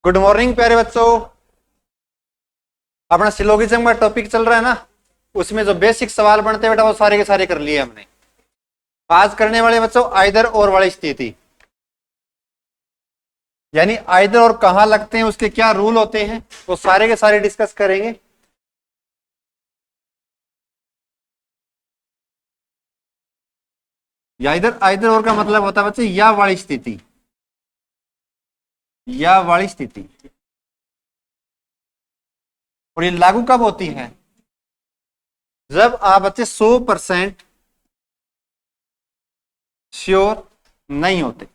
Good morning प्यारे बच्चों। अपना सिलोगिज्म का टॉपिक चल रहा है ना, उसमें जो बेसिक सवाल बनते हैं बेटा वो सारे के सारे कर लिए हमने। आज करने वाले बच्चों आइदर और वाली स्थिति, यानी आइदर और कहां लगते हैं, उसके क्या रूल होते हैं, वो सारे के सारे डिस्कस करेंगे। आइदर आइदर और का मतलब होता है बच्चे या वाली स्थिति, या वाली स्थिति। और ये लागू कब होती है? जब आप बच्चे 100% श्योर नहीं होते।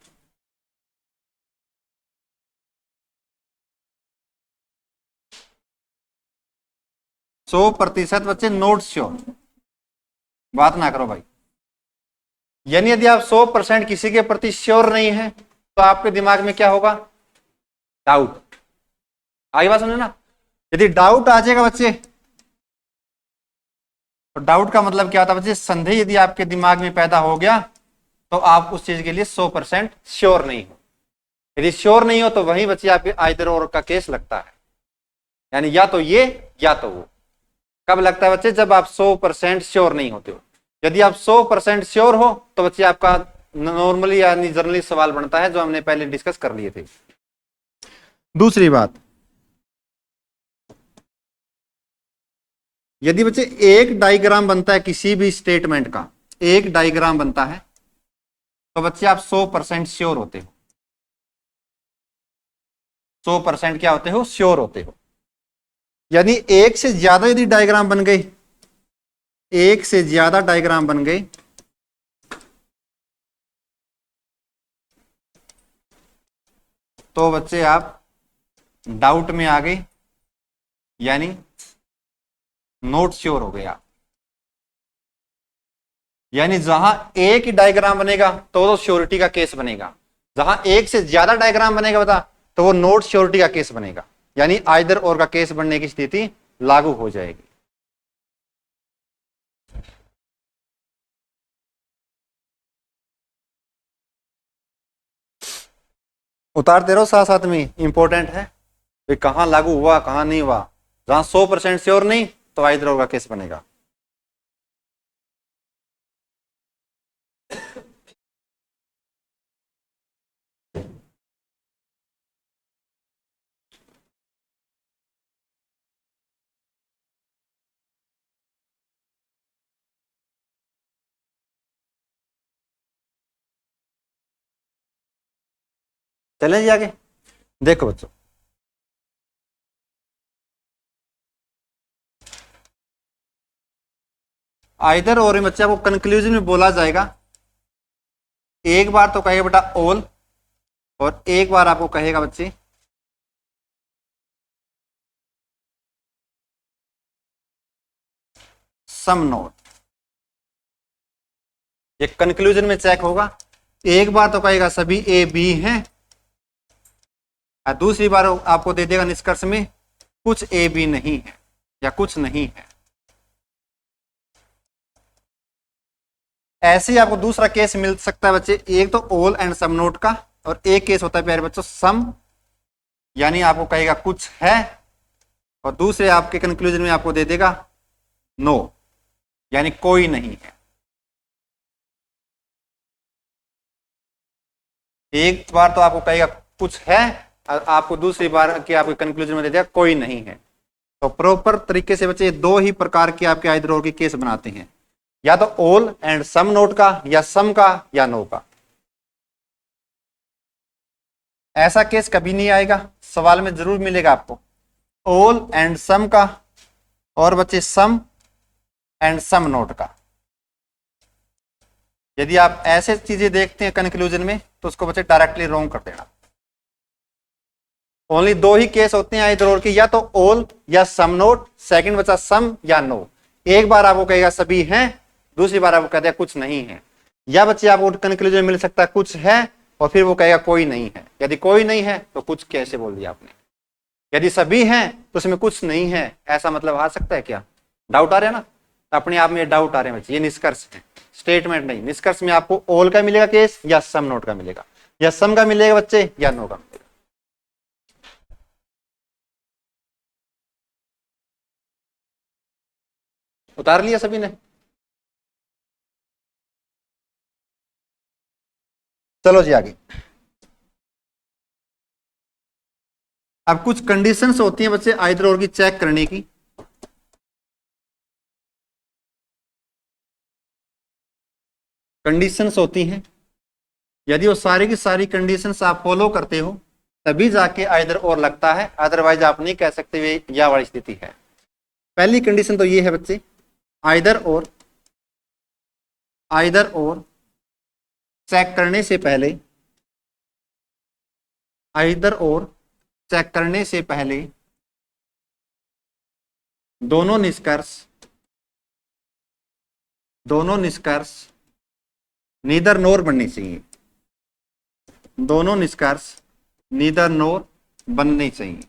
सौ प्रतिशत बच्चे नोट श्योर, बात ना करो भाई। यानी यदि आप 100% किसी के प्रति श्योर नहीं है तो आपके दिमाग में क्या होगा? डाउट। आगे बात समझे ना। यदि डाउट आ जाएगा बच्चे, तो डाउट का मतलब क्या होता है बच्चे? संदेह यदि आपके दिमाग में पैदा हो गया तो आप उस चीज के लिए 100% श्योर नहीं हो। यदि श्योर नहीं हो तो वही बच्चे आपके आइदर और का केस लगता है, यानी या तो ये या तो वो। कब लगता है बच्चे? जब आप 100% श्योर नहीं होते हो। यदि आप 100% श्योर हो तो बच्चे आपका नॉर्मली यानी जनरली सवाल बनता है जो हमने पहले डिस्कस कर लिए थे। दूसरी बात, यदि बच्चे एक डायग्राम बनता है किसी भी स्टेटमेंट का, एक डायग्राम बनता है तो बच्चे आप 100% श्योर होते हो। 100% क्या होते हो? श्योर होते हो। यानी एक से ज्यादा यदि डायग्राम बन गए, एक से ज्यादा डायग्राम बन गए तो बच्चे आप डाउट में आ गए, यानी नोट श्योर हो गया। यानी जहां एक ही डायग्राम बनेगा तो श्योरिटी का केस बनेगा, जहां एक से ज्यादा डायग्राम बनेगा बता तो वो नोट श्योरिटी का केस बनेगा, यानी आइदर और का केस बनने की स्थिति लागू हो जाएगी। उतारते रहो साथ साथ में, इंपॉर्टेंट है भाई, कहां लागू हुआ कहां नहीं हुआ। जहां 100% श्योर नहीं तो आइदर और का केस बनेगा। चलें जी आगे। देखो बच्चों, आइदर और बच्चे को कंक्लूजन में बोला जाएगा। एक बार तो कहेगा बेटा ऑल, और एक बार आपको कहेगा बच्चे सम नोट। ये कंक्लूजन में चेक होगा। एक बार तो कहेगा सभी ए बी हैं, और दूसरी बार आपको दे देगा निष्कर्ष में कुछ ए बी नहीं है या कुछ नहीं है। ऐसे ही आपको दूसरा केस मिल सकता है बच्चे, एक तो ऑल एंड सम नोट का, और एक केस होता है प्यारे बच्चों सम, यानी आपको कहेगा कुछ है, और दूसरे आपके कंक्लूजन में आपको दे देगा नो, यानी कोई नहीं है। एक बार तो आपको कहेगा कुछ है, और आपको दूसरी बार के आपके कंक्लूजन में दे देगा कोई नहीं है। तो प्रॉपर तरीके से बच्चे दो ही प्रकार के आपके आइदर और के केस बनाते हैं, या तो ऑल एंड सम नोट का, या सम का, या नो का। ऐसा केस कभी नहीं आएगा, सवाल में जरूर मिलेगा आपको ऑल एंड सम का, और बच्चे सम एंड सम नोट का। यदि आप ऐसे चीजें देखते हैं कंक्लूजन में तो उसको बच्चे डायरेक्टली रॉन्ग कर देना। ओनली दो ही केस होते हैं आइदर और के, या तो ऑल या सम नोट, सेकंड बचा सम या नो। एक बार आपको कहेगा सभी हैं, दूसरी बार आपको कहते हैं कुछ नहीं है। या बच्चे आपको कंक्लूजन मिल सकता है कुछ है और फिर वो कहेगा कोई नहीं है। यदि कोई नहीं है तो कुछ कैसे बोल दिया आपने। यदि सभी हैं तो उसमें कुछ नहीं है, ऐसा मतलब आ सकता है क्या? डाउट आ रहा है ना, अपने आप में डाउट आ रहे हैं बच्चे। ये निष्कर्ष है, स्टेटमेंट नहीं। निष्कर्ष में आपको ऑल का मिलेगा केस, या सम नोट का मिलेगा, या सम का मिलेगा बच्चे, या नो का मिलेगा। उतार लिया सभी ने? चलो जी आगे। अब कुछ कंडीशंस होती हैं बच्चे आइदर और की चेक करने की। कंडीशंस होती हैं, यदि वो सारी की सारी कंडीशंस आप फॉलो करते हो तभी जाके आइदर और लगता है, अदरवाइज आप नहीं कह सकते वे या वाली स्थिति है। पहली कंडीशन तो ये है बच्चे, आइदर और चेक करने से पहले, आइदर और चेक करने से पहले दोनों निष्कर्ष नीदर नोर बनने चाहिए। दोनों निष्कर्ष नीदर नोर बनने चाहिए।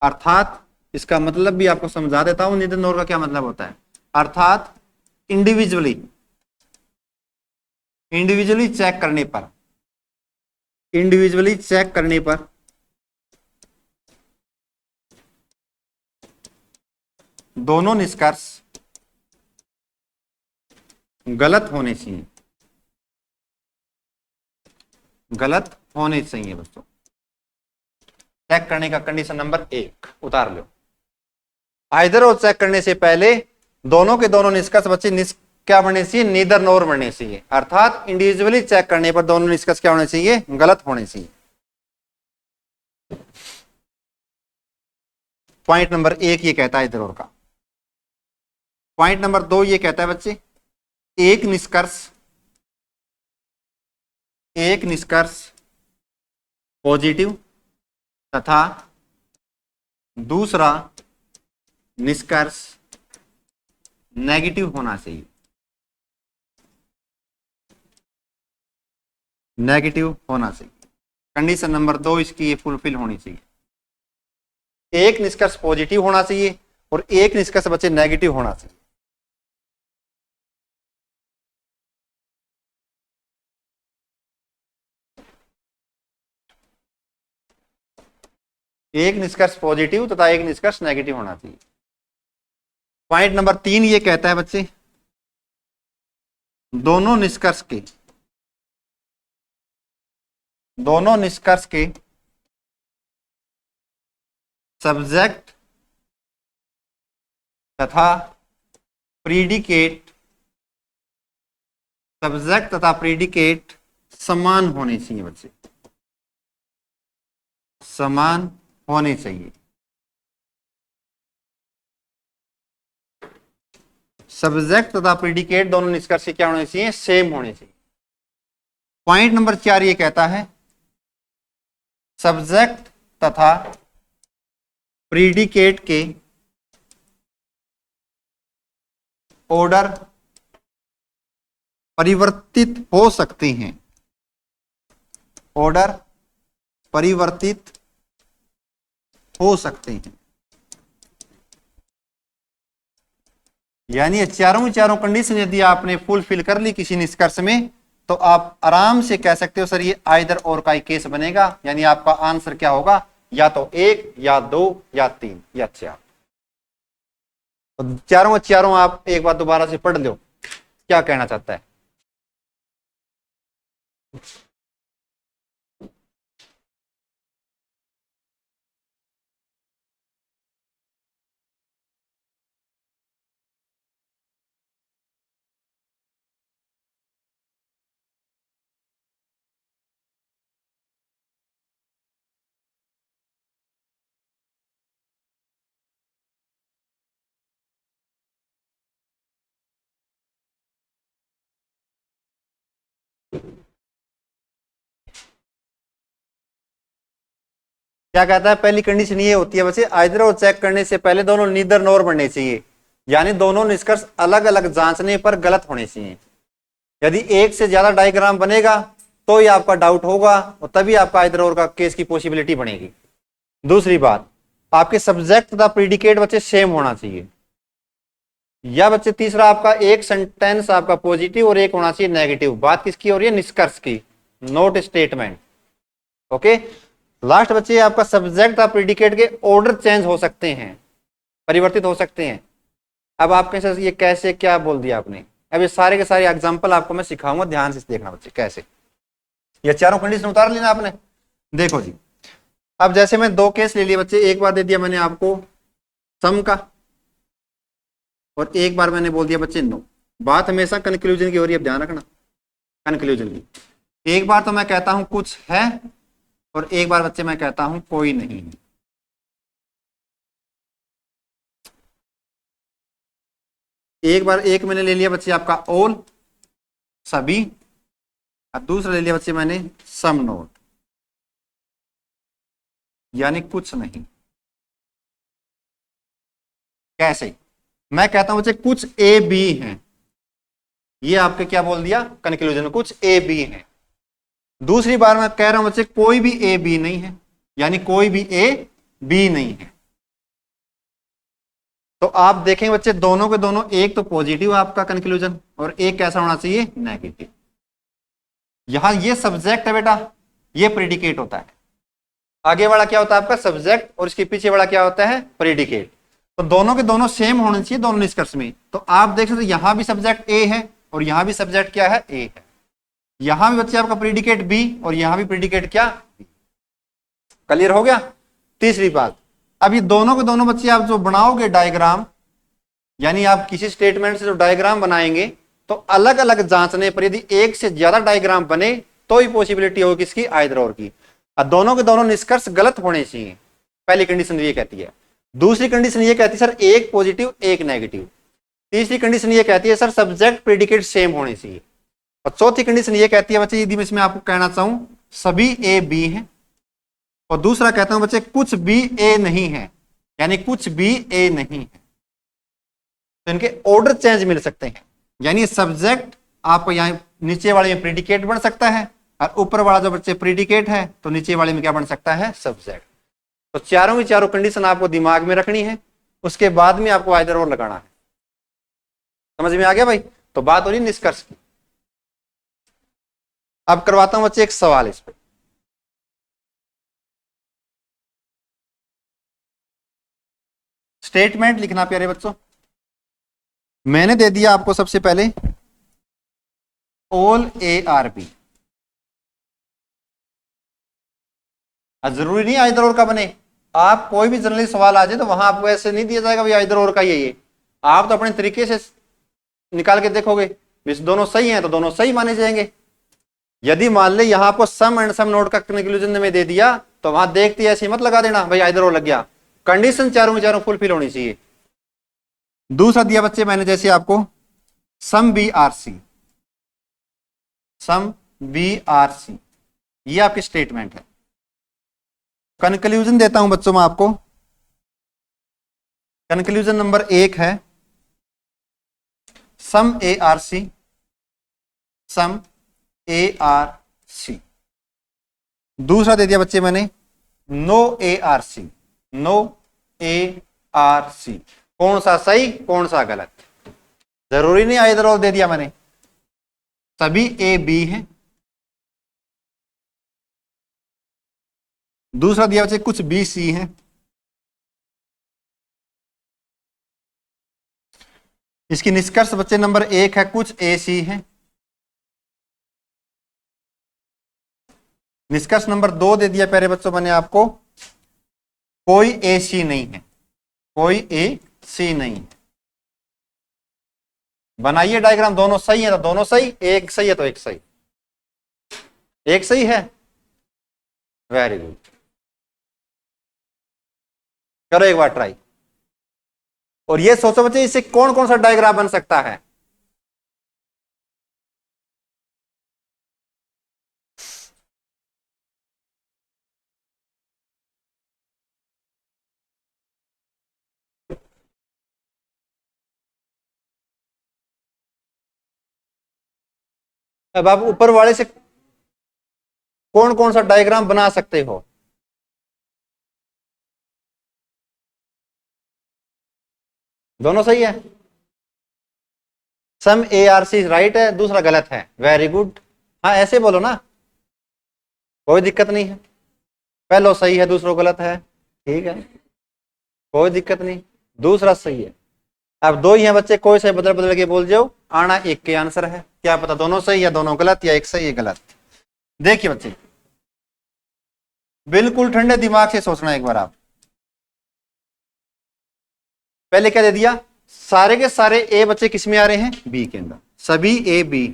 अर्थात इसका मतलब भी आपको समझा देता हूं, नीदर नोर का क्या मतलब होता है। अर्थात इंडिविजुअली चेक करने पर दोनों निष्कर्ष गलत होने चाहिए, दोस्तों। चेक करने का कंडीशन नंबर 1 उतार लो। आइदर और चेक करने से पहले दोनों के दोनों निष्कर्ष बच्चे क्या बनने चाहिए, नीदर नोर बनने चाहिए। अर्थात इंडिविजुअली चेक करने पर दोनों निष्कर्ष क्या होने चाहिए, गलत होने चाहिए। पॉइंट नंबर 1 ये कहता है इधर और का। पॉइंट नंबर 2 ये कहता है बच्चे, एक निष्कर्ष पॉजिटिव तथा दूसरा निष्कर्ष नेगेटिव होना चाहिए। कंडीशन नंबर 2 इसकी ये फुलफिल होनी चाहिए। एक निष्कर्ष पॉजिटिव होना चाहिए और एक निष्कर्ष बच्चे नेगेटिव होना चाहिए। एक निष्कर्ष पॉजिटिव तथा एक निष्कर्ष नेगेटिव होना चाहिए। पॉइंट नंबर 3 ये कहता है बच्चे, दोनों निष्कर्ष के सब्जेक्ट तथा प्रीडिकेट समान होने चाहिए बच्चे, समान होने चाहिए। सब्जेक्ट तथा प्रीडिकेट दोनों निष्कर्ष क्या होने चाहिए, सेम होने चाहिए। पॉइंट नंबर 4 ये कहता है, सब्जेक्ट तथा प्रीडिकेट के ऑर्डर परिवर्तित हो सकते हैं। ऑर्डर परिवर्तित हो सकते हैं। यानी चारों कंडीशन यदि आपने फुलफिल कर ली किसी निष्कर्ष में, तो आप आराम से कह सकते हो सर ये आइदर और का ही केस बनेगा। यानी आपका आंसर क्या होगा, या तो 1 या 2 या 3 या 4। तो चारों आप एक बार दोबारा से पढ़ लो क्या कहना चाहता है। क्या कहता है, पहली कंडीशन ये होती है बच्चे, आइदर और चेक करने से पहले दोनों नीदर नोर बनने चाहिए। यानी दोनों निष्कर्ष अलग अलग जांचने पर गलत होने चाहिए। यदि एक से ज्यादा डायग्राम बनेगा तो ही आपका डाउट होगा और तभी आपका आइदर और का केस की पॉसिबिलिटी बनेगी। दूसरी बात, आपके सब्जेक्ट तथा प्रीडिकेट बच्चे सेम होना चाहिए। या बच्चे तीसरा, आपका एक सेंटेंस आपका पॉजिटिव और एक होना चाहिए नेगेटिव। बात किसकी हो रही है, निष्कर्ष की, नोट स्टेटमेंट। ओके। लास्ट बच्चे आपका सब्जेक्ट और प्रीडिकेट के ऑर्डर चेंज हो सकते हैं, परिवर्तित हो सकते हैं। अब आप कैसे, ये कैसे क्या बोल दिया आपने। अब ये सारे के सारे एग्जाम्पल आपको मैं सिखाऊंगा, ध्यान से देखना बच्चे कैसे। ये चारों कंडीशन उतार लेना आपने। देखो जी, अब जैसे मैं दो केस ले लिए बच्चे, एक बार दे दिया मैंने आपको सम का और एक बार मैंने बोल दिया बच्चे नो। बात हमेशा कंक्लूजन की हो रही है, ध्यान रखना कंक्लूजन की। एक बार तो मैं कहता हूं कुछ है और एक बार बच्चे मैं कहता हूं कोई नहीं है। एक बार एक मैंने ले लिया बच्चे आपका ऑल सभी, और दूसरा ले लिया बच्चे मैंने सम नोट, यानी कुछ नहीं। कैसे, मैं कहता हूं बच्चे कुछ ए बी है, ये आपके क्या बोल दिया कंक्लूजन, कुछ ए बी है। दूसरी बार मैं कह रहा हूं बच्चे कोई भी ए बी नहीं है, यानी कोई भी ए बी नहीं है। तो आप देखेंगे बच्चे दोनों के दोनों, एक तो पॉजिटिव आपका कंक्लूजन और एक कैसा होना चाहिए नेगेटिव। यहां ये सब्जेक्ट है बेटा, ये प्रेडिकेट होता है। आगे वाला क्या होता है आपका सब्जेक्ट और इसके पीछे वाला क्या होता है प्रेडिकेट। तो दोनों के दोनों सेम होने चाहिए दोनों निष्कर्ष में। तो आप देख सकते यहां भी सब्जेक्ट ए है और यहां भी सब्जेक्ट क्या है ए है। यहां भी बच्चे आपका प्रेडिकेट बी और यहां भी प्रेडिकेट क्या, क्लियर हो गया। तीसरी बात, अब ये दोनों के दोनों बच्चे आप जो बनाओगे डायग्राम, यानी आप किसी स्टेटमेंट से जो डायग्राम बनाएंगे तो अलग अलग जांचने पर यदि एक से ज्यादा डायग्राम बने तो ही पॉसिबिलिटी होगी किसकी आइदर और की। और दोनों के दोनों निष्कर्ष गलत होने चाहिए, पहली कंडीशन ये कहती है। दूसरी कंडीशन ये कहती है सर एक पॉजिटिव एक नेगेटिव। तीसरी कंडीशन ये कहती है सर सब्जेक्ट प्रेडिकेट सेम होने चाहिए। और चौथी कंडीशन ये कहती है बच्चे, यदि मैं इसमें आपको कहना चाहूं सभी ए बी हैं, और दूसरा कहता हूं बच्चे कुछ बी ए नहीं है, यानी कुछ बी ए नहीं है, तो इनके ऑर्डर चेंज मिल सकते हैं। यानी सब्जेक्ट आपको यहां नीचे वाले में प्रेडिकेट बन सकता है और ऊपर वाला जो बच्चे प्रेडिकेट है तो नीचे वाले में क्या बन सकता है सब्जेक्ट। तो चारों की चारों कंडीशन आपको दिमाग में रखनी है, उसके बाद में आपको आइदर और लगाना है। समझ में आ गया भाई। तो बात हो रही निष्कर्ष की। अब करवाता हूं बच्चे एक सवाल इस पे। स्टेटमेंट लिखना प्यारे बच्चों। मैंने दे दिया आपको सबसे पहले ऑल ए आर बी। जरूरी नहीं आइदर और का बने, आप कोई भी जनरली सवाल आ जाए तो वहां आपको ऐसे नहीं दिया जाएगा भाई आइदर और का ये आप तो अपने तरीके से निकाल के देखोगे, दोनों सही हैं तो दोनों सही माने जाएंगे। यदि मान ले यहां आपको सम एंड सम नोट का कंक्लूजन में दे दिया तो वहां देखती ऐसी मत लगा देना भाई आइदर और लग गया, कंडीशन चारों में चारों फुलफिल होनी चाहिए। दूसरा दिया बच्चे मैंने जैसे आपको some B are C, some B are C, ये आपकी स्टेटमेंट है। कंक्लूजन देता हूं बच्चों में आपको, कंक्लूजन नंबर 1 है सम ए are C, some A are सी। दूसरा दे दिया बच्चे मैंने no A are C, no A are C. कौन सा सही कौन सा गलत, जरूरी नहीं आइदर और दे दिया मैंने, सभी ए बी है। दूसरा दिया बच्चे कुछ बी सी है। इसकी निष्कर्ष बच्चे नंबर 1 है कुछ ए सी है। निष्कर्ष नंबर 2 दे दिया प्यारे बच्चों मैंने आपको कोई ए सी नहीं है, कोई ए सी नहीं है। बनाइए डायग्राम, दोनों सही है तो दोनों सही, एक सही है तो एक सही, एक सही है, वेरी गुड। करो एक बार ट्राई और ये सोचो बच्चे इससे कौन कौन सा डायग्राम बन सकता है। अब आप ऊपर वाले से कौन कौन सा डायग्राम बना सकते हो। दोनों सही है, सम ए आर सी राइट है, दूसरा गलत है, वेरी गुड। हाँ ऐसे बोलो ना, कोई दिक्कत नहीं है, पहलो सही है दूसरा गलत है, ठीक है कोई दिक्कत नहीं, दूसरा सही है। अब दो ही हैं बच्चे, कोई से बदल बदल के बोल जाओ, आना एक के आंसर है, क्या पता दोनों सही या दोनों गलत या एक सही या गलत। देखिए बच्चे, बिल्कुल ठंडे दिमाग से सोचना एक बार आप। पहले क्या दे दिया, सारे के सारे ए बच्चे किस में आ रहे हैं, बी के अंदर, सभी ए बी,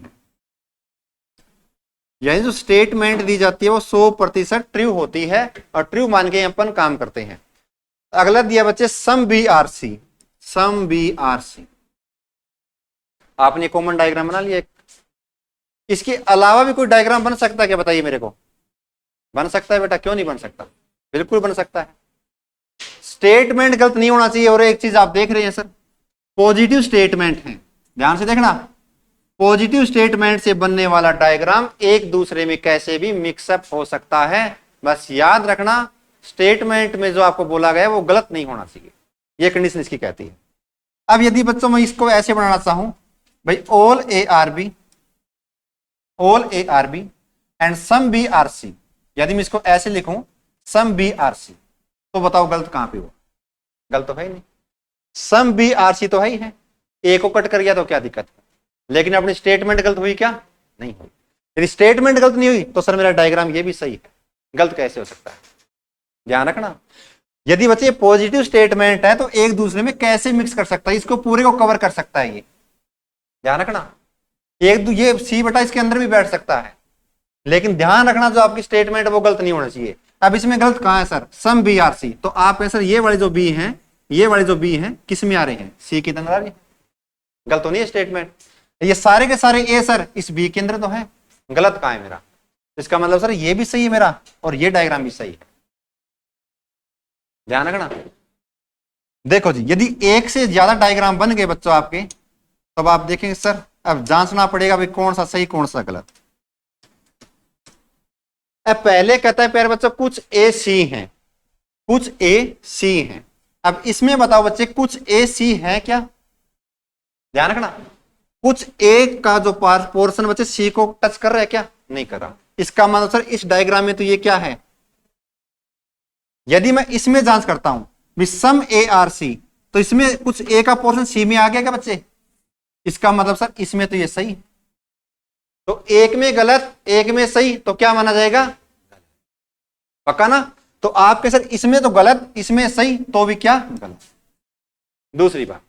यानी जो स्टेटमेंट दी जाती है वो 100% ट्रू होती है और ट्रू मान के अपन काम करते हैं। अगला दिया बच्चे some B are C, some B are C, आपने कॉमन डायग्राम बना लिया। इसके अलावा भी कोई डायग्राम बन सकता है क्या, बताइए मेरे को। बन सकता है बेटा, क्यों नहीं बन सकता, बिल्कुल बन सकता है। स्टेटमेंट गलत नहीं होना चाहिए। और एक चीज आप देख रहे हैं सर, पॉजिटिव स्टेटमेंट है, ध्यान से देखना, पॉजिटिव स्टेटमेंट से बनने वाला डायग्राम एक दूसरे में कैसे भी मिक्सअप हो सकता है। बस याद रखना, स्टेटमेंट में जो आपको बोला गया है वो गलत नहीं होना चाहिए, ये कंडीशन इसकी कहती है। अब यदि बच्चों मैं इसको ऐसे बनाना चाहूं, भाई all A are B, all A are B and some B are C, यदि मैं इसको ऐसे लिखूं सम बी आर सी, तो बताओ गलत कहां पे हुआ, गलत तो है ही नहीं। सम बी आर सी तो है ही है, ए को कट कर गया तो क्या दिक्कत है, लेकिन अपनी स्टेटमेंट गलत हुई क्या, नहीं हुई। यदि स्टेटमेंट गलत नहीं हुई तो सर मेरा डायग्राम ये भी सही है, गलत कैसे हो सकता है, ध्यान रखना। यदि बच्चे पॉजिटिव स्टेटमेंट है तो एक दूसरे में कैसे मिक्स कर सकता है, इसको पूरे को कवर कर सकता है, ये ध्यान रखना। एक ये सी बटा इसके अंदर भी बैठ सकता है, लेकिन ध्यान रखना जो आपकी स्टेटमेंट है वो गलत नहीं होना चाहिए। अब इसमें गलत कहां है sir, some B are C, तो आप कहें सर ये वाले जो बी हैं, ये वाले जो बी हैं किस में आ रहे हैं, सी के अंदर आ रहे हैं, गलत तो नहीं है स्टेटमेंट। ये सारे के सारे ए सर इस बी के अंदर तो है, गलत कहां है मेरा, इसका मतलब सर ये भी सही है मेरा और ये डायग्राम भी सही है, ध्यान रखना। देखो जी, यदि एक से ज्यादा डायग्राम बन गए बच्चों आपके, तब आप देखेंगे सर अब जांचना पड़ेगा भाई कौन सा सही कौन सा गलत। अब पहले कहता है प्यारे बच्चों कुछ ए सी हैं, कुछ ए सी हैं। अब इसमें बताओ बच्चे कुछ ए सी है क्या, ध्यान रखना, कुछ ए का जो पोर्शन बच्चे सी को टच कर रहा है क्या, नहीं कर रहा। इसका मतलब सर इस डायग्राम में तो ये क्या है, यदि मैं इसमें जांच करता हूं सम ए आर सी, तो इसमें कुछ ए का पोर्शन सी में आ गया क्या बच्चे, इसका मतलब सर इसमें तो ये सही है। तो एक में गलत एक में सही, तो क्या माना जाएगा, पक्का ना। तो आपके सर इसमें तो गलत इसमें सही, तो भी क्या गलत। दूसरी बात,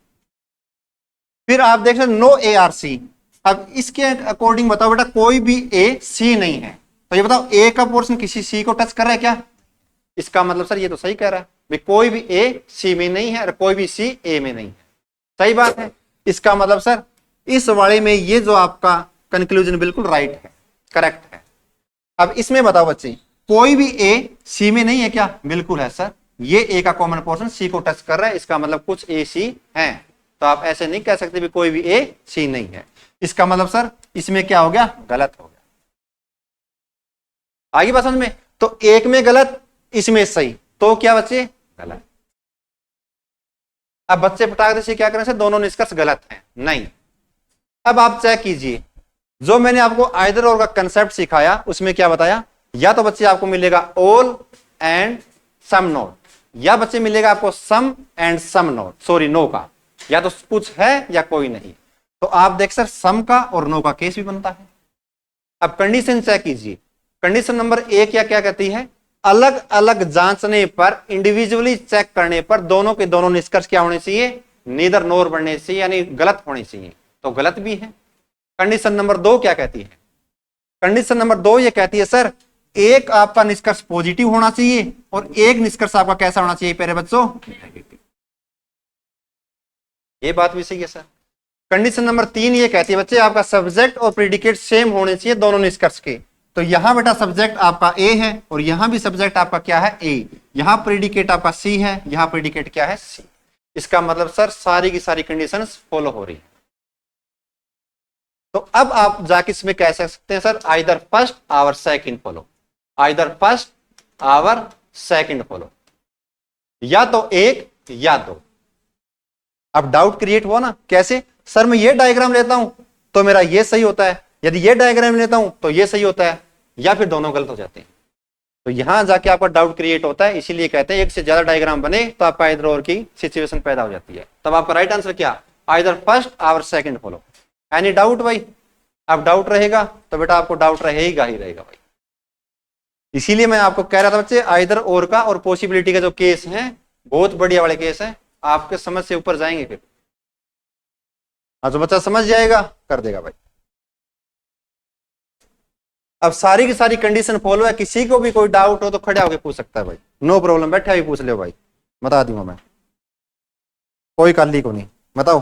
फिर आप देख सकते नो ए आर सी। अब इसके अकॉर्डिंग बताओ बेटा कोई भी ए सी नहीं है, तो ये बताओ ए का पोर्शन किसी सी को टच कर रहा है क्या, इसका मतलब सर ये तो सही कह रहा है भाई कोई भी ए सी में नहीं है और कोई भी सी ए में नहीं है, सही बात है। इसका मतलब सर इस वाले में ये जो आपका कंक्लूजन बिल्कुल राइट है, करेक्ट है। अब इसमें बताओ बच्चे कोई भी ए सी में नहीं है क्या, बिल्कुल है सर, ये ए का कॉमन पोर्शन सी को टच कर रहा है, इसका मतलब कुछ ए सी है। तो आप ऐसे नहीं कह सकते भी कोई भी ए सी नहीं है, इसका मतलब सर इसमें क्या हो गया, गलत हो गया। आगे बात समझ में, तो एक में गलत इसमें सही, तो क्या बच्चे गलत। अब बच्चे पटाखे से क्या करें सर, दोनों निष्कर्ष गलत हैं, नहीं। अब आप चेक कीजिए, जो मैंने आपको आइदर और का कंसेप्ट सिखाया उसमें क्या बताया, या तो बच्चे आपको मिलेगा ऑल एंड सम नोट, या बच्चे मिलेगा आपको sum and sum note, sorry no का, या तो कुछ है या कोई नहीं। तो आप देख सर सम का और नो का केस भी बनता है। अब कंडीशन चेक कीजिए, कंडीशन नंबर एक क्या कहती है, अलग अलग जांचने पर इंडिविजुअली चेक करने पर दोनों के दोनों निष्कर्ष क्या होने चाहिए, नीदर नोर बनने चाहिए, यानी गलत होने चाहिए, तो गलत भी है। कंडीशन नंबर दो क्या कहती है, कंडीशन नंबर दो ये कहती है सर एक आपका निष्कर्ष पॉजिटिव होना चाहिए और एक निष्कर्ष आपका कैसा होना चाहिए प्यारे बच्चों, नेगेटिव। ये बात भी सही है सर। कंडीशन नंबर तीन ये कहती है बच्चे आपका सब्जेक्ट और प्रेडिकेट सेम होने चाहिए दोनों निष्कर्ष के। तो यहां बेटा सब्जेक्ट आपका ए है और यहां भी सब्जेक्ट आपका क्या है, ए, यहां प्रेडिकेट आपका सी है, यहां प्रेडिकेट क्या है, सी। इसका मतलब सर सारी की सारी कंडीशंस फॉलो हो रही है। तो अब आप जाके इसमें कह सकते हैं sir either first hour second follow, either first hour second follow, या तो एक या दो। अब डाउट क्रिएट हुआ ना, कैसे सर मैं ये डायग्राम लेता हूं तो मेरा ये सही होता है, यदि ये डायग्राम लेता हूं तो ये सही होता है, या फिर दोनों गलत हो जाते हैं। तो यहां जाके आपका डाउट क्रिएट होता है, इसीलिए कहते हैं एक से ज्यादा डायग्राम बने तो आपका इधर और की सिचुएशन पैदा हो जाती है। तब आपका राइट आंसर क्या, आइदर फर्स्ट और सेकंड फॉलो। एनी डाउट भाई? अब डाउट रहेगा तो बेटा आपको डाउट रहेगा ही रहेगा भाई। इसीलिए मैं आपको कह रहा था बच्चे, आइदर और का और पॉसिबिलिटी का जो केस है बहुत बढ़िया वाले केस है, आपके समझ से ऊपर जाएंगे फिर। हाँ तो बच्चा समझ जाएगा, कर देगा भाई। अब सारी की सारी कंडीशन फॉलो है, किसी को भी कोई डाउट हो तो खड़े होकर पूछ सकता है भाई, नो प्रॉब्लम, बैठे भी पूछ लो भाई, बता दूंगा मैं, कोई काली को नहीं। बताओ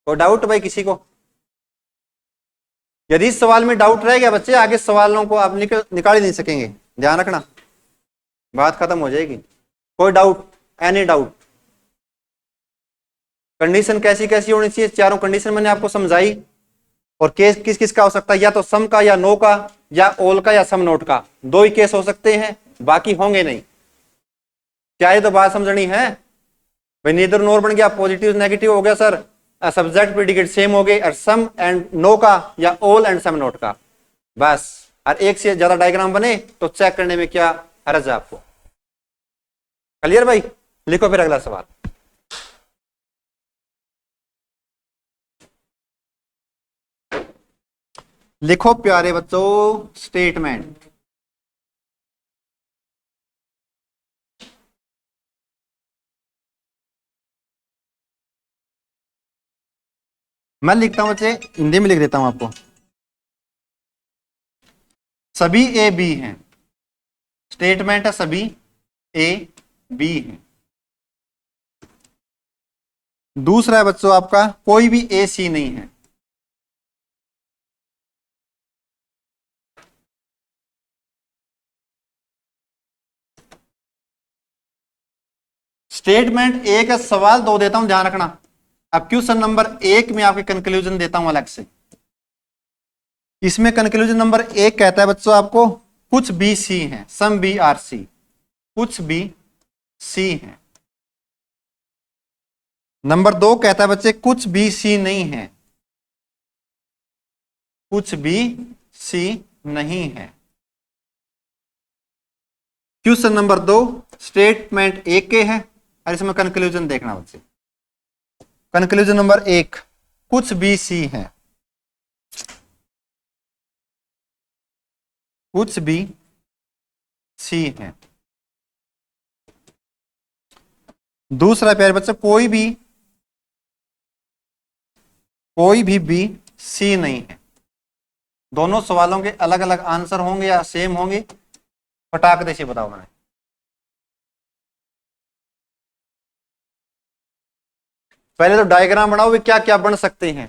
कोई डाउट भाई किसी को? यदि इस सवाल में डाउट रह गया बच्चे, आगे सवालों को आप निकाल ही नहीं सकेंगे, ध्यान रखना, बात खत्म हो जाएगी। कोई डाउट? Any doubt? कंडीशन कैसी कैसी होनी चाहिए? चारों कंडीशन मैंने आपको समझाई। और केस किस किस का हो सकता है, या तो सम का या नो का या ऑल का या सम नोट का, दो ही केस हो सकते हैं, बाकी होंगे नहीं। क्या ये तो बात समझनी है भाई? नीदर नोर बन गया, पॉजिटिव नेगेटिव हो गया सर, सब्जेक्ट प्रीडिकेट सेम हो गए, और सम एंड नो का या ऑल एंड सम नोट का, बस। और एक से ज्यादा डायग्राम बने तो चेक करने में क्या हर्ज है आपको? क्लियर भाई? लिखो फिर अगला सवाल। लिखो प्यारे बच्चों स्टेटमेंट। मैं लिखता हूं बच्चे, हिंदी में लिख देता हूं आपको। सभी ए बी हैं, स्टेटमेंट है सभी ए बी हैं। दूसरा है बच्चों आपका, कोई भी ए सी नहीं है। स्टेटमेंट ए का सवाल दो देता हूं, ध्यान रखना। अब क्वेश्चन नंबर 1 में आपके कंक्लूजन देता हूं अलग से। इसमें कंक्लूजन नंबर 1 कहता है बच्चों आपको, कुछ बी सी हैं, सम बी आर सी, कुछ बी सी हैं। नंबर 2 कहता है बच्चे, कुछ बी सी नहीं है, कुछ बी सी नहीं है। क्वेश्चन नंबर 2 स्टेटमेंट 1 के है, और इसमें कंक्लूजन देखना बच्चे। कंक्लूजन नंबर 1, कुछ बी सी है, कुछ भी सी है। दूसरा प्यारे बच्चे, कोई भी बी सी नहीं है। दोनों सवालों के अलग अलग आंसर होंगे या सेम होंगे? फटाक से बताओ मैंने। पहले तो डायग्राम बनाओ भी क्या क्या बन सकते हैं।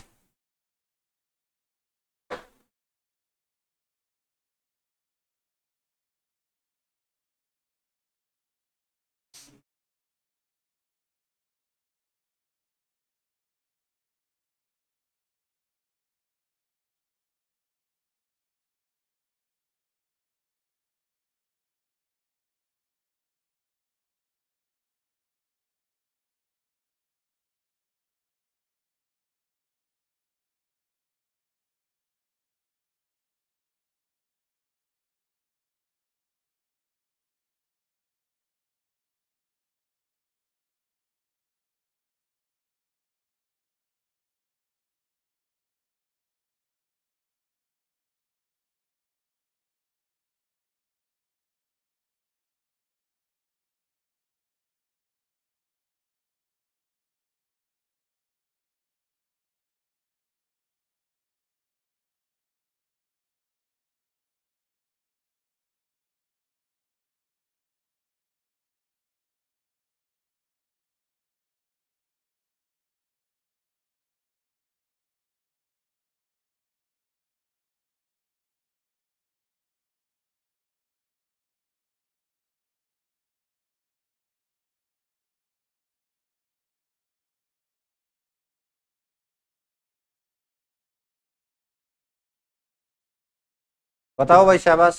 बताओ भाई, शाबाश।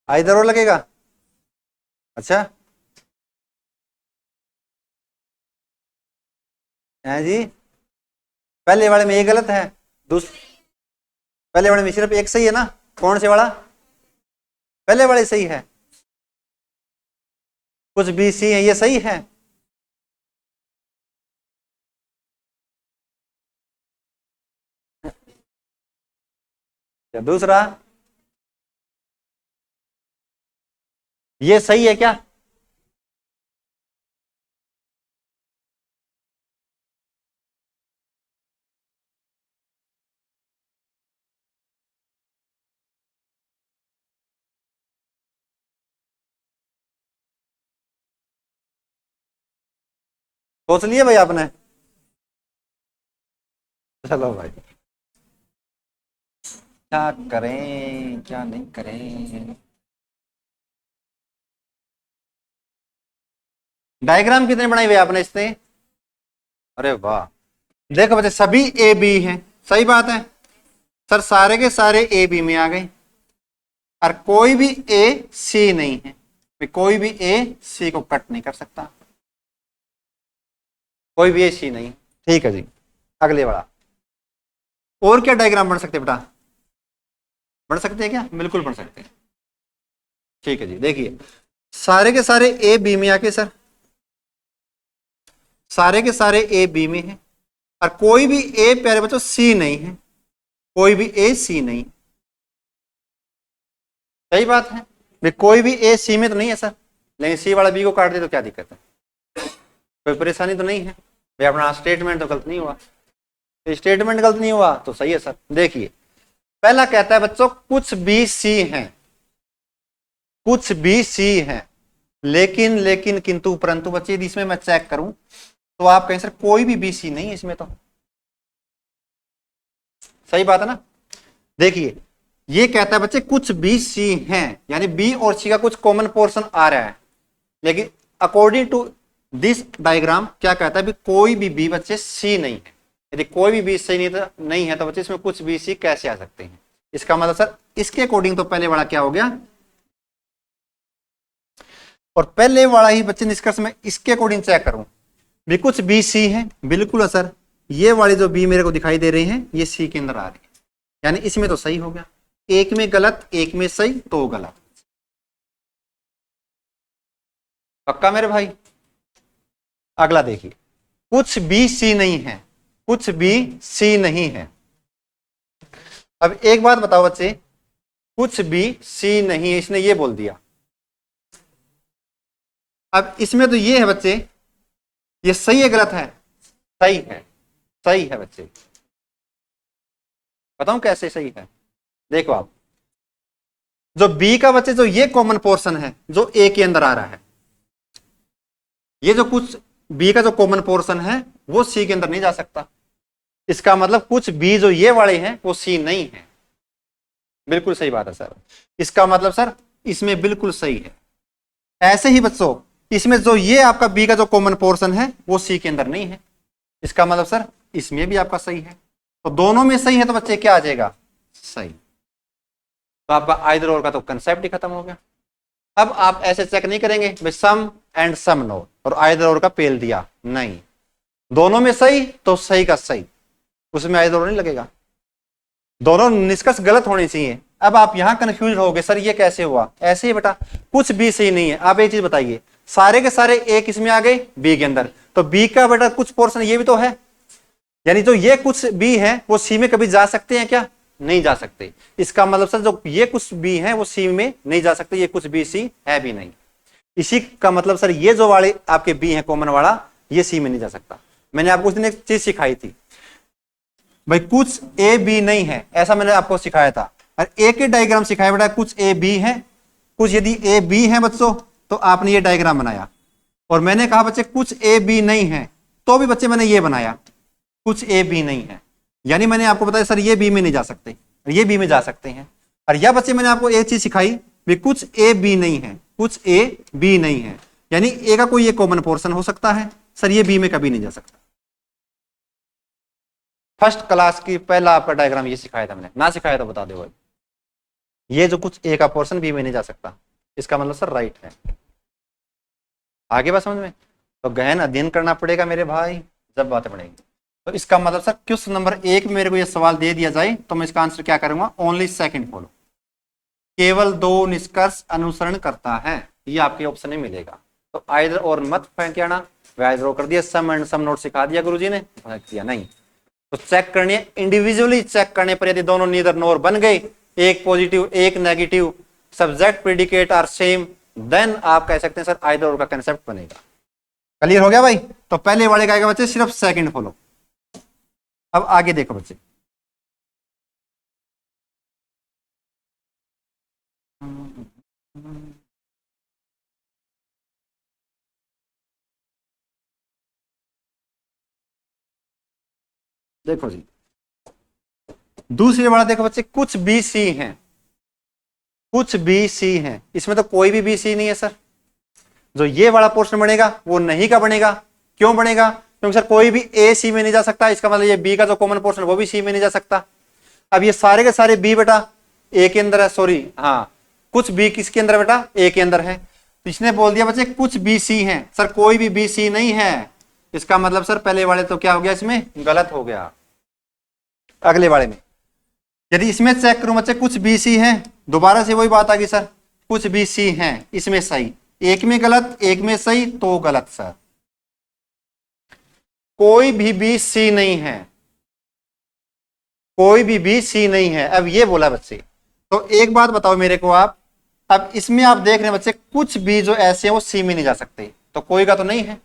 इधर और लगेगा? अच्छा है जी। पहले वाले में ये गलत है, पहले वाले में सिर्फ एक सही है ना? कौन से वाला? पहले वाले सही है। कुछ बी सी है, ये सही है। या दूसरा, ये सही है क्या? सोच लिए भाई आपने? चलो भाई, क्या करें क्या नहीं करें। डायग्राम कितने बनाए हुए आपने इससे? अरे वाह, देखो बच्चे सभी ए बी हैं, सही बात है सर, सारे के सारे ए बी में आ गए, और कोई भी ए सी नहीं है, कोई भी ए सी को कट नहीं कर सकता, कोई भी ए सी नहीं। ठीक है जी, अगले वाला। और क्या डायग्राम बन सकते बेटा? बन सकते हैं क्या? बिल्कुल बन सकते हैं। ठीक है जी, देखिए सारे के सारे ए बी में आके सर, सारे के सारे ए बी में है, और कोई भी ए प्यारे बच्चों सी नहीं है, कोई भी ए सी नहीं। सही बात है भाई, कोई भी ए सी में तो नहीं है सर, लेकिन सी वाला बी को काट दे तो क्या दिक्कत है? कोई परेशानी तो नहीं है भाई, अपना स्टेटमेंट तो गलत नहीं हुआ। स्टेटमेंट गलत नहीं हुआ तो सही है सर। देखिए पहला कहता है बच्चों कुछ बी सी हैं, कुछ बी सी हैं, लेकिन लेकिन किंतु परंतु बच्चे यदि इसमें मैं चेक करूं तो आप कहें सर कोई भी बी सी नहीं है इसमें तो। सही बात है ना? देखिए ये कहता है बच्चे कुछ बी सी हैं, यानी बी और सी का कुछ कॉमन पोर्शन आ रहा है, लेकिन अकॉर्डिंग टू दिस डायग्राम क्या कहता है भी कोई भी बी बच्चे सी नहीं है। यदि कोई भी बी सी नहीं है तो बच्चे इसमें कुछ बी सी कैसे आ सकते हैं? इसका मतलब सर इसके अकॉर्डिंग तो पहले वाला क्या हो गया, और पहले वाला ही बच्चे निष्कर्ष में इसके अकॉर्डिंग चेक करूं भी कुछ बी सी है, बिल्कुल सर ये वाली जो बी मेरे को दिखाई दे रही है ये सी के अंदर आ रही है, यानी इसमें तो सही हो गया, एक में गलत एक में सही तो गलत। पक्का मेरे भाई? अगला देखिए कुछ बी सी नहीं है, कुछ बी सी नहीं है। अब एक बात बताओ बच्चे, कुछ बी सी नहीं है इसने ये बोल दिया, अब इसमें तो ये है बच्चे, ये सही है गलत है? सही है, सही है बच्चे। बताऊं कैसे सही है? देखो आप, जो बी का बच्चे जो ये कॉमन पोर्शन है जो ए के अंदर आ रहा है, ये जो कुछ बी का जो कॉमन पोर्शन है वो सी के अंदर नहीं जा सकता, इसका मतलब कुछ बी जो ये वाले हैं वो सी नहीं है। बिल्कुल सही बात है सर, इसका मतलब सर इसमें बिल्कुल सही है। ऐसे ही बच्चों इसमें जो ये आपका बी का जो कॉमन पोर्शन है वो सी के अंदर नहीं है, इसका मतलब सर इसमें भी आपका सही है, तो दोनों में सही है तो बच्चे क्या आ जाएगा? सही। तो आपका आइदर और का तो कंसेप्ट ही खत्म हो गया। अब आप ऐसे चेक नहीं करेंगे भाई सम एंड सम नो और आइदर और का पेल दिया, नहीं, दोनों में सही तो सही का सही, उसमें आइदर और नहीं लगेगा, दोनों निष्कर्ष गलत होने चाहिए। अब आप यहां कंफ्यूज होगे सर ये कैसे हुआ? ऐसे ही बेटा कुछ बी सही नहीं है। आप एक चीज बताइए, सारे के सारे ए किस में आ गए? बी के अंदर, तो बी का बेटा कुछ पोर्शन ये भी तो है, यानी जो ये कुछ बी है वो सी में कभी जा सकते हैं क्या? नहीं जा सकते। इसका मतलब सर जो ये कुछ बी है वो सी में नहीं जा सकते, ये कुछ बी सी है भी नहीं। इसी का मतलब सर ये जो वाले आपके बी है कॉमन वाला ये सी में नहीं जा सकता। मैंने आपको उस दिन एक चीज सिखाई थी भाई, कुछ ए बी नहीं है, ऐसा मैंने आपको सिखाया था, और ए के डायग्राम सिखाया बेटा, कुछ ए बी है, कुछ यदि ए बी है बच्चों तो आपने ये डायग्राम बनाया, और मैंने कहा बच्चे कुछ ए बी नहीं है तो भी बच्चे मैंने ये बनाया, कुछ ए बी नहीं है, यानी मैंने आपको बताया सर ये बी में नहीं जा सकते, ये बी में जा सकते हैं। और यह बच्चे मैंने आपको एक चीज सिखाई भी कुछ ए बी नहीं है, कुछ ए बी नहीं है, यानी ए का कोई ये कॉमन पोर्शन हो सकता है, सर ये बी में कभी नहीं जा सकता। फर्स्ट क्लास की पहला आपका डायग्राम ये सिखाया था मैंने, ना सिखाया तो बता दो, ये जो कुछ ए का पोर्शन बी में नहीं जा सकता, इसका मतलब सर राइट है। आगे बात समझ में? तो गहन अध्ययन करना पड़ेगा मेरे भाई, जब बातें बढ़ेंगी। तो इसका मतलब सर क्वेश्चन नंबर 1 में मेरे को ये सवाल दे दिया जाए तो मैं इसका आंसर क्या करूंगा? ओनली सेकंड फॉलो, केवल 2 निष्कर्ष अनुसरण करता है, ये आपके ऑप्शन में मिलेगा। तो आइदर और मत फेंक आना, ड्रॉ कर दिया, सम एंड सम नोट सिखा दिया गुरुजी ने, फेंक दिया नहीं। तो चेक करनी है, इंडिविजुअली चेक करने पर यदि दोनों नीदर नोर बन गए, एक पॉजिटिव एक negative, subject predicate are same, then आप कह सकते हैं सर आइदर और का कंसेप्ट बनेगा। क्लियर हो गया भाई? तो पहले वाले का आएगा बच्चे सिर्फ सेकंड फॉलो। अब आगे देखो बच्चे, देखो जी दूसरी वाला देखो बच्चे, कुछ बी सी हैं, कुछ बी सी हैं, इसमें तो कोई भी बी सी नहीं है सर। जो ये वाला पोर्शन बनेगा वो नहीं का बनेगा। क्यों बनेगा? क्योंकि सर कोई भी ए सी में नहीं जा सकता, इसका मतलब ये बी का जो कॉमन पोर्शन वो भी सी में नहीं जा सकता। अब ये सारे के सारे बी बेटा ए के अंदर है, सॉरी हाँ, कुछ बी किसके अंदर बेटा? ए के अंदर है। तो इसने बोल दिया बच्चे कुछ बी सी है, सर कोई भी बी सी नहीं है, इसका मतलब सर पहले वाले तो क्या हो गया, इसमें गलत हो गया। अगले वाले में यदि इसमें चेक करूं बच्चे कुछ बी सी है, दोबारा से वही बात आ गई सर, कुछ बी सी है, इसमें सही, एक में गलत एक में सही, तो गलत सर। कोई भी बी सी नहीं है, कोई भी बी सी नहीं है। अब ये बोला बच्चे, तो एक बात बताओ मेरे को आप, अब इसमें आप देख रहे हैं बच्चे कुछ बी जो ऐसे हैं वो सी में नहीं जा सकते, तो कोई का तो नहीं है।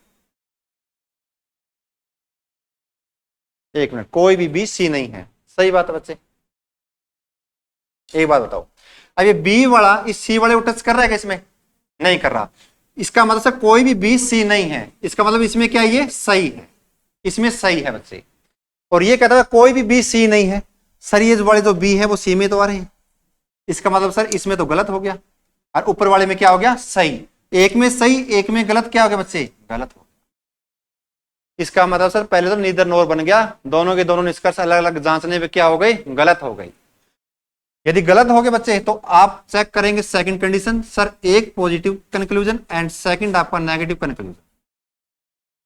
एक मिनट, कोई भी बी सी नहीं है, सही बात है बच्चे। एक बात बताओ, अब ये बी वाला इस सी वाले को टच कर रहा है क्या? इसमें नहीं कर रहा, इसका मतलब सर कोई भी बी सी नहीं है, इसका मतलब इसमें क्या है, ये सही है, इसमें सही है बच्चे। और ये कहता है कोई भी बी सी नहीं है, सर ये वाले जो बी है वो सी में तो आ रहे हैं, इसका मतलब सर इसमें तो गलत हो गया, और ऊपर वाले में क्या हो गया, सही। एक में सही एक में गलत, क्या हो गया बच्चे, गलत हो गया। इसका मतलब सर पहले तो नीदर नोर बन गया, दोनों के दोनों निष्कर्ष अलग अलग जांचने पे क्या हो गई, गलत हो गई। यदि गलत हो गए बच्चे तो आप चेक करेंगे सेकंड कंडीशन, सर एक पॉजिटिव कंक्लूजन एंड सेकंड आपका negative conclusion.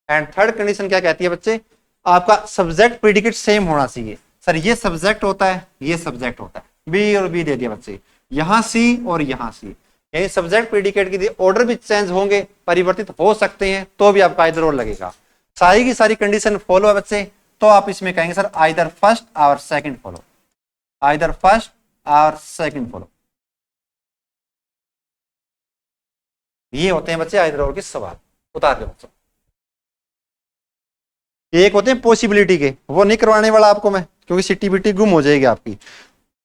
And third condition क्या कहती है बच्चे, आपका सब्जेक्ट प्रेडिकेट सेम होना चाहिए। सर ये सब्जेक्ट होता है, ये सब्जेक्ट होता है, बी और बी दे दिया बच्चे, यहां सी और यहां सी, यानी सब्जेक्ट प्रेडिकेट की ऑर्डर भी चेंज होंगे, परिवर्तित हो सकते हैं, तो भी आपका आइदर और लगेगा। सारी की सारी कंडीशन फॉलो है बच्चे, तो आप इसमें कहेंगे सर आइदर फर्स्ट और सेकंड फॉलो, आइदर फर्स्ट और सेकंड फॉलो। ये होते हैं बच्चे आइदर और के सवाल। उतार दो बच्चों, एक होते हैं पॉसिबिलिटी के, वो नहीं करवाने वाला आपको मैं, क्योंकि सिटी बिटी गुम हो जाएगी आपकी।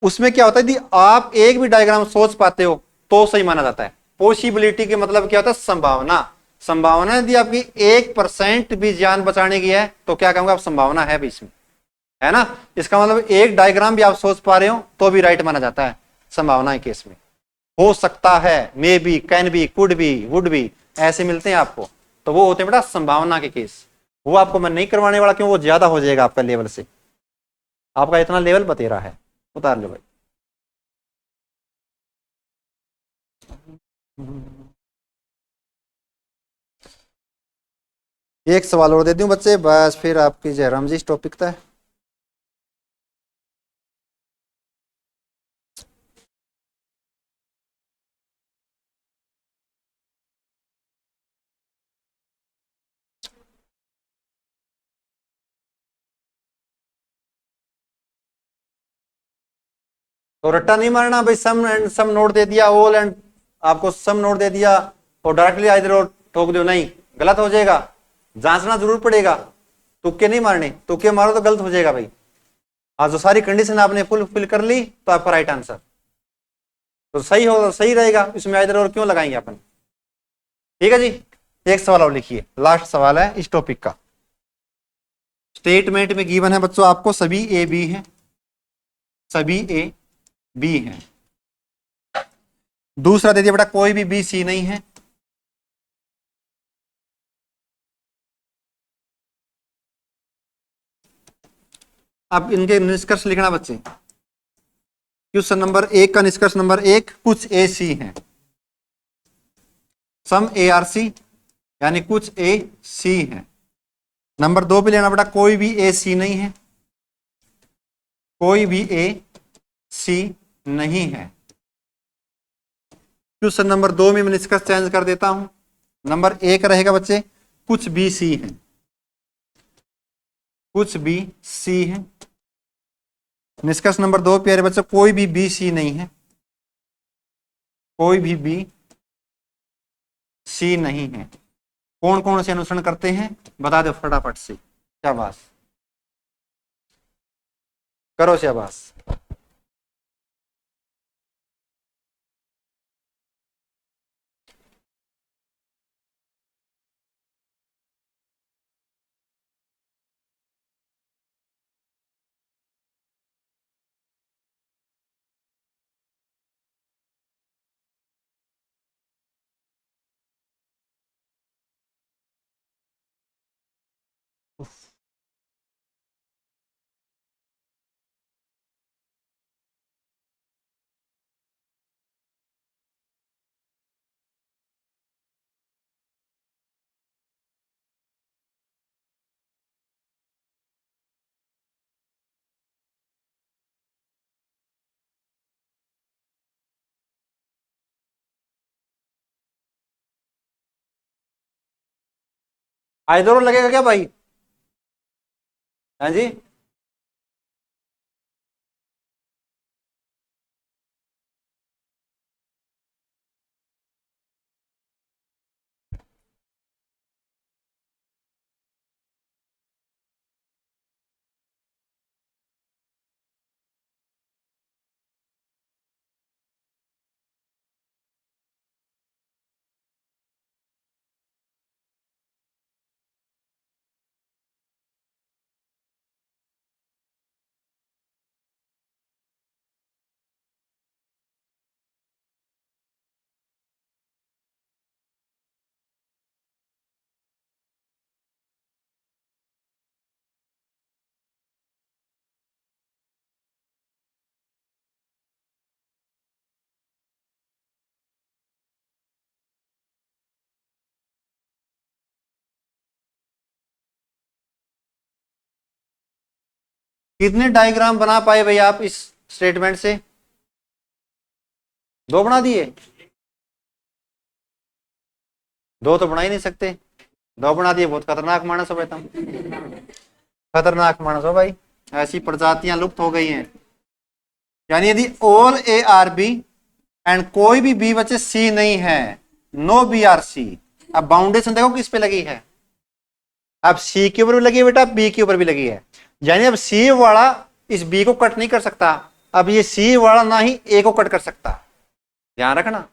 उसमें क्या होता है यदि आप एक भी डायग्राम सोच पाते हो तो सही माना जाता है। पॉसिबिलिटी के मतलब क्या होता है, संभावना। संभावना यदि आपकी 1% भी जान बचाने की है तो क्या कहूंगा, आप संभावना है भी इसमें, है ना। इसका मतलब एक डायग्राम भी आप सोच पा रहे हो तो भी राइट माना जाता है संभावना के केस में। हो सकता है, may be, can be, could be, would be, ऐसे मिलते हैं आपको, तो वो होते हैं बेटा संभावना के केस। वो आपको मैं नहीं करवाने वाला, क्यों, वो ज्यादा हो जाएगा आपका लेवल से, आपका इतना लेवल बतेरा है। उतार लो भाई। एक सवाल और दे दूं बच्चे, बस फिर आपकी जयराम जी टॉपिक था। तो रट्टा नहीं मारना भाई, सम एंड सम नोट दे दिया, ऑल एंड आपको सम नोट दे दिया और डायरेक्टली आइदर और ठोक दो, नहीं, गलत हो जाएगा, जांचना जरूर पड़ेगा। तुक्के नहीं मारने, तुक्के मारो तो गलत हो जाएगा भाई। आज जो सारी कंडीशन आपने फुलफिल कर ली तो आपका राइट आंसर तो सही होगा, सही रहेगा, इसमें आइदर और क्यों लगाएंगे अपन। ठीक है जी, एक सवाल और लिखिए, लास्ट सवाल है इस टॉपिक का। स्टेटमेंट में गिवन है बच्चों आपको सभी ए बी है, सभी ए बी है। दूसरा दे दिया बेटा कोई भी बी सी नहीं है। अब इनके निष्कर्ष लिखना बच्चे। क्वेश्चन नंबर 1 का निष्कर्ष नंबर 1, कुछ ए सी है, सम ए आर सी, यानी कुछ ए सी है। नंबर 2 पे लेना बेटा कोई भी ए सी नहीं है, कोई भी ए सी नहीं है। क्वेश्चन नंबर 2 में मैं निष्कर्ष चेंज कर देता हूं, नंबर ए का रहेगा बच्चे कुछ बी सी है, कुछ बी सी है। निष्कर्ष नंबर 2 प्यारे बच्चों, कोई भी बी सी नहीं है, कोई भी बी सी नहीं है। कौन कौन से अनुसरण करते हैं बता दो फटाफट से। शाबाश, करो शाबाश। आइदरो लगेगा क्या भाई? हाँ जी, कितने डायग्राम बना पाए भाई आप इस स्टेटमेंट से? 2 बना दिए? 2 तो बना ही नहीं सकते, 2 बना दिए, बहुत खतरनाक मानस हो भाई तुम, खतरनाक मानस हो भाई। ऐसी प्रजातियां लुप्त हो गई हैं। यानी यदि all A are B and कोई भी बी बच्चे सी नहीं है, नो बी आर सी। अब बाउंडेशन देखो किस पे लगी है, अब सी के ऊपर भी लगी है बेटा, बी के ऊपर भी लगी है। यानी अब सी वाला इस बी को कट नहीं कर सकता, अब ये सी वाला ना ही ए को कट कर सकता। ध्यान रखना,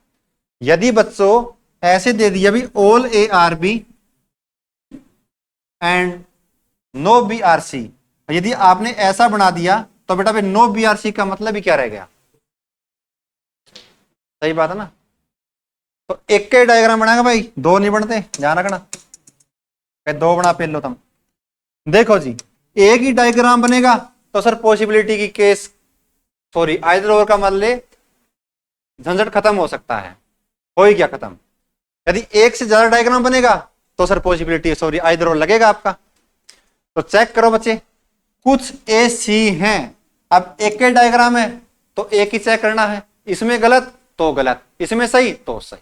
यदि बच्चों ऐसे दे दिया भी all A are B and no B are C, यदि आपने ऐसा बना दिया तो बेटा भाई नो बी आर सी का मतलब ही क्या रह गया? सही बात है ना। तो एक के डायग्राम बनाएगा भाई, 2 नहीं बनते, ध्यान रखना। 2 बना पे लो तुम। देखो जी, एक ही डायग्राम बनेगा तो सर पॉसिबिलिटी की केस, सॉरी आइदर और का मतलब झंझट खत्म हो सकता है, हो ही क्या खत्म। यदि एक से ज्यादा डायग्राम बनेगा तो सर पॉसिबिलिटी, सॉरी आइदर और लगेगा आपका। तो चेक करो बच्चे, कुछ ए सी हैं। अब एक के डायग्राम है तो एक ही चेक करना है, इसमें गलत तो गलत, इसमें सही तो सही।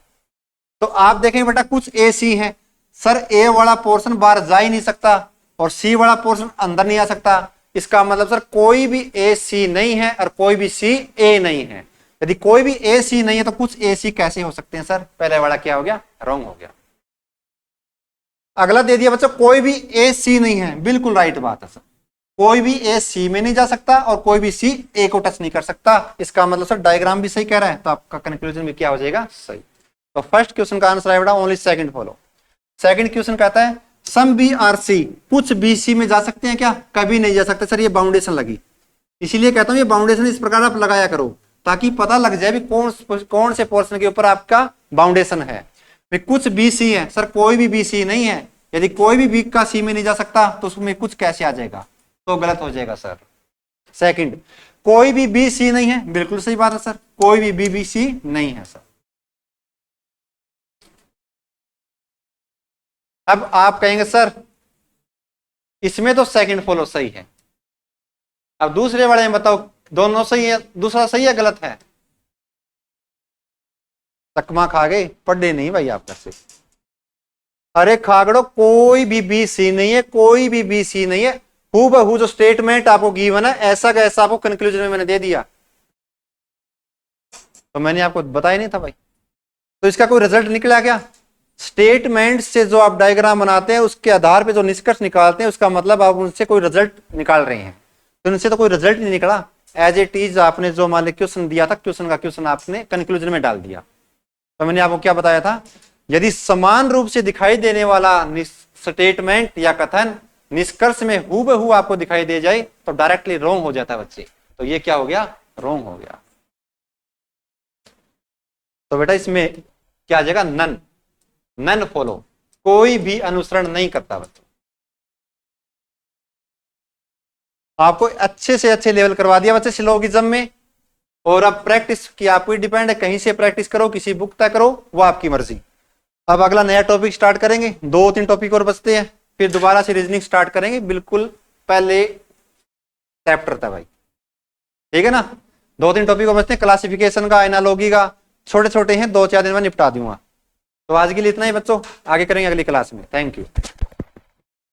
तो आप देखें बेटा कुछ ए सी है, सर ए वाला पोर्शन बाहर जा ही नहीं सकता और सी वाला पोर्शन अंदर नहीं आ सकता। इसका मतलब सर कोई भी ए सी नहीं है और कोई भी सी ए नहीं है। यदि कोई भी ए सी नहीं है तो कुछ ए सी कैसे हो सकते हैं सर? पहले वाला क्या हो गया? रॉन्ग हो गया। अगला दे दिया बच्चों, कोई भी ए सी नहीं है, बिल्कुल राइट बात है सर, कोई भी ए सी में नहीं जा सकता और कोई भी सी ए को टच नहीं कर सकता। इसका मतलब सर डायग्राम भी सही कह रहा है, तो आपका कंक्लूजन भी क्या हो जाएगा? सही। तो फर्स्ट क्वेश्चन का आंसर है बेटा only second follow. Second question कहता है सम बी आर सी, कुछ बी सी में जा सकते हैं क्या? कभी नहीं जा सकते सर, ये बाउंडेशन लगी। इसीलिए कहता हूं ये बाउंडेशन इस प्रकार आप लगाया करो ताकि पता लग जाए भी कौन से पोर्शन के ऊपर आपका बाउंडेशन है। कुछ बी सी है, सर कोई भी बी सी नहीं है। यदि कोई भी बी का सी में नहीं जा सकता तो उसमें कुछ कैसे आ जाएगा? तो गलत हो जाएगा सर। सेकंड, कोई भी बी सी नहीं है, बिल्कुल सही बात है सर, कोई भी बी सी नहीं है सर। अब आप कहेंगे सर इसमें तो सेकंड फॉलो सही है, अब दूसरे वाले में बताओ दोनों सही है, दूसरा सही है गलत है? तकमा खा गए, पढ़े नहीं भाई आप कैसे। अरे खागड़ो, कोई भी बी सी नहीं है, कोई भी बी सी नहीं है। हूबहू जो स्टेटमेंट आपको गिवन है ऐसा का ऐसा आपको कंक्लूजन में मैंने दे दिया। तो मैंने आपको बताया नहीं था भाई। तो इसका कोई रिजल्ट निकला क्या? स्टेटमेंट से जो आप डायग्राम बनाते हैं उसके आधार पे जो निष्कर्ष निकालते हैं उसका मतलब आप उनसे कोई रिजल्ट निकाल रहे हैं। तो उनसे तो कोई रिजल्ट नहीं निकला। एज इट इज आपने जो मान लीजिए क्वेश्चन दिया था, क्वेश्चन का क्वेश्चन आपने कंक्लूजन में डाल दिया। तो मैंने आपको क्या बताया था, यदि समान रूप से दिखाई देने वाला स्टेटमेंट या कथन निष्कर्ष में हूबहू आपको दिखाई दे जाए तो डायरेक्टली रॉन्ग हो जाता है बच्चे। तो ये क्या हो गया? रॉन्ग हो गया। तो बेटा इसमें क्या आ जाएगा? नन। नन फॉलो, कोई भी अनुसरण नहीं करता बच्चों। आपको अच्छे से अच्छे लेवल करवा दिया बच्चे सिलोगिज्म में। और अब प्रैक्टिस की आपको डिपेंड है, कहीं से प्रैक्टिस करो, किसी बुक तक करो, वो आपकी मर्जी। अब अगला नया टॉपिक स्टार्ट करेंगे, 2-3 टॉपिक और बचते हैं, फिर दोबारा से रीजनिंग स्टार्ट करेंगे, बिल्कुल पहले चैप्टर था भाई, ठीक है ना। 2-3 टॉपिक और बचते हैं, क्लासिफिकेशन का, एनालॉजी का, छोटे छोटे हैं, 2-4 दिन में निपटा दूंगा। तो आज के लिए इतना ही बच्चों, आगे करेंगे अगली क्लास में। Thank you.